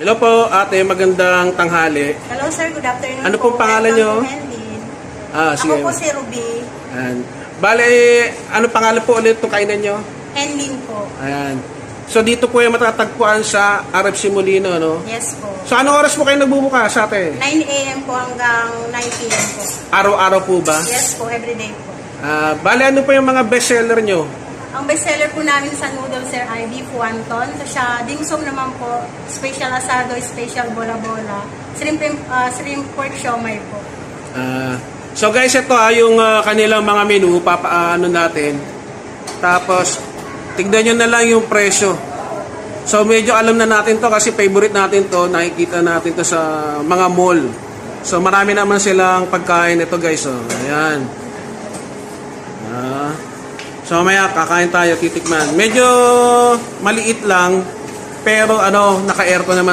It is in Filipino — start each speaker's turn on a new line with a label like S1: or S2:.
S1: Hello po, ate. Magandang tanghali.
S2: Hello sir, good afternoon
S1: Ano pong pangalan nyo?
S2: Ako po si Ruby.
S1: Ayan. Bale, ano pangalan po ulit itong kainan nyo?
S2: Henlin po.
S1: Ayan. So, dito po yung matatagpuan sa RFC Molino, no?
S2: Yes po.
S1: So, anong oras po kayo nagbubukas, ate?
S2: 9 a.m. po hanggang 9 p.m. po.
S1: Araw-araw po ba?
S2: Yes po, everyday po.
S1: Bale, ano po yung mga bestseller nyo?
S2: Ang bestseller po namin sa noodles sir ay beef wonton. Tapos siya, dimsum naman po, special asado, special bola-bola. Shrimp pork siomay po.
S1: So guys, ito yung kanilang mga menu, papaano natin. Tapos, tignan nyo na lang yung presyo. So medyo alam na natin to kasi favorite natin to, nakikita natin to sa mga mall. So marami naman silang pagkain ito guys. So, ayan. So maya kakain tayo, titikman. Medyo maliit lang, pero naka-aircon naman